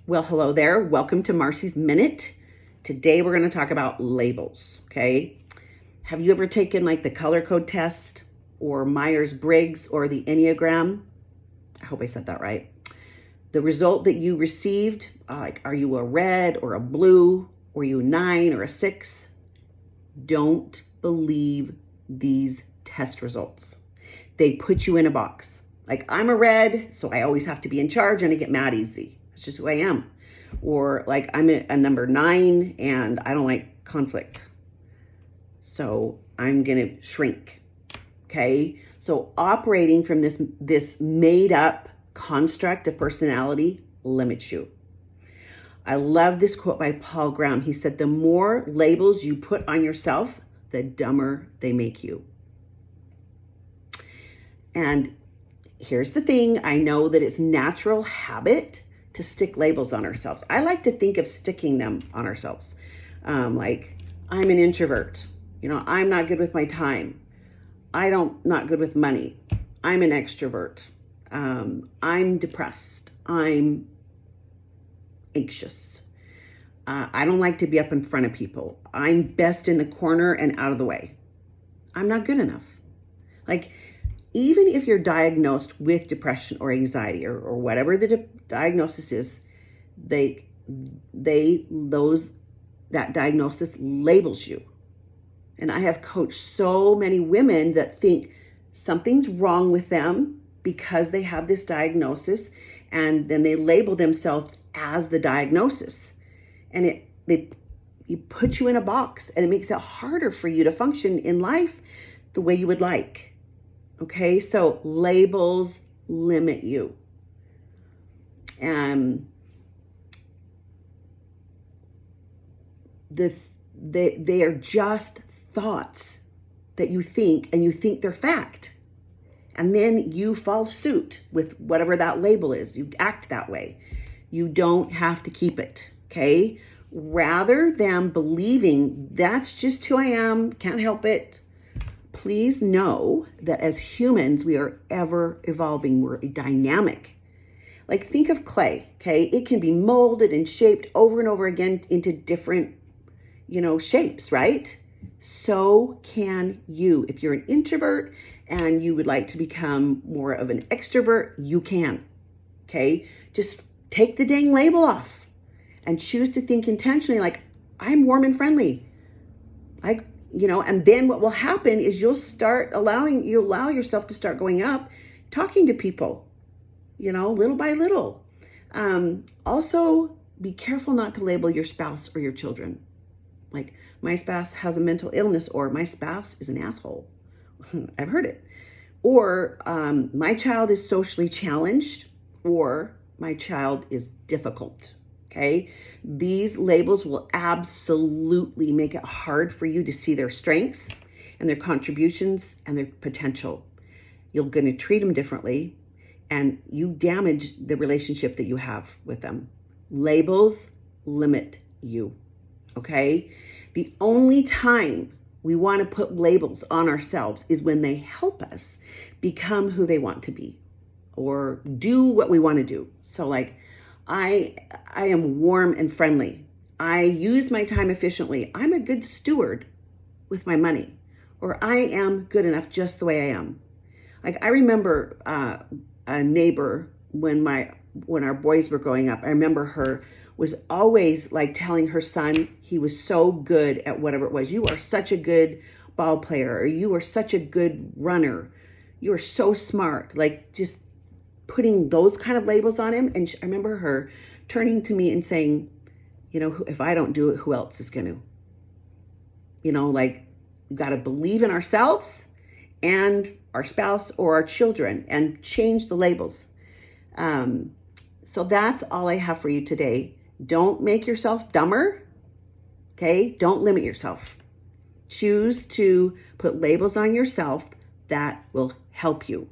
Well, hello there. Welcome to Marci's Minute. Today we're going to talk about labels, okay? Have you ever taken like the color code test or Myers-Briggs or the Enneagram? I hope I said that right. The result that you received, are you a red or a blue? Or you a 9 or a 6? Don't believe these test results. They put you in a box. Like, I'm a red, so I always have to be in charge and I get mad easy. It's just who I am. Or like, I'm a number 9 and I don't like conflict, so I'm gonna shrink. Okay, so operating from this made up construct of personality limits you. I love this quote by Paul Graham. He said, the more labels you put on yourself, the dumber they make you. And here's the thing. I know that it's natural habit to stick labels on ourselves. I like to think of sticking them on ourselves. Like, I'm an introvert. I'm not good with my time. Not good with money. I'm an extrovert. I'm depressed. I'm anxious. I don't like to be up in front of people. I'm best in the corner and out of the way. I'm not good enough. Like, even if you're diagnosed with depression or anxiety or whatever the diagnosis is, that diagnosis labels you. And I have coached so many women that think something's wrong with them because they have this diagnosis, and then they label themselves as the diagnosis. And you put you in a box, and it makes it harder for you to function in life the way you would like. Okay, so labels limit you. And they are just thoughts that you think, and you think they're fact. And then you follow suit with whatever that label is. You act that way. You don't have to keep it, okay? Rather than believing that's just who I am, can't help it, please know that as humans, we are ever evolving. We're dynamic. Like, think of clay, okay? It can be molded and shaped over and over again into different, shapes, right? So can you. If you're an introvert and you would like to become more of an extrovert, you can, okay? Just take the dang label off and choose to think intentionally like, I'm warm and friendly. And then what will happen is you'll allow yourself to start going up, talking to people, little by little. Also, be careful not to label your spouse or your children. Like, my spouse has a mental illness, or my spouse is an asshole. I've heard it. Or my child is socially challenged, or my child is difficult. Okay, these labels will absolutely make it hard for you to see their strengths and their contributions and their potential. You're going to treat them differently, and you damage the relationship that you have with them. Labels limit you, okay? The only time we want to put labels on ourselves is when they help us become who they want to be or do what we want to do. So like, I am warm and friendly. I use my time efficiently. I'm a good steward with my money, or I am good enough just the way I am. Like, I remember a neighbor when our boys were growing up. I remember her was always like telling her son he was so good at whatever it was. You are such a good ball player, or you are such a good runner. You are so smart. Like, just putting those kind of labels on him. And I remember her turning to me and saying, if I don't do it, who else is going to? Like, we got to believe in ourselves and our spouse or our children and change the labels. So that's all I have for you today. Don't make yourself dumber. Okay. Don't limit yourself. Choose to put labels on yourself that will help you.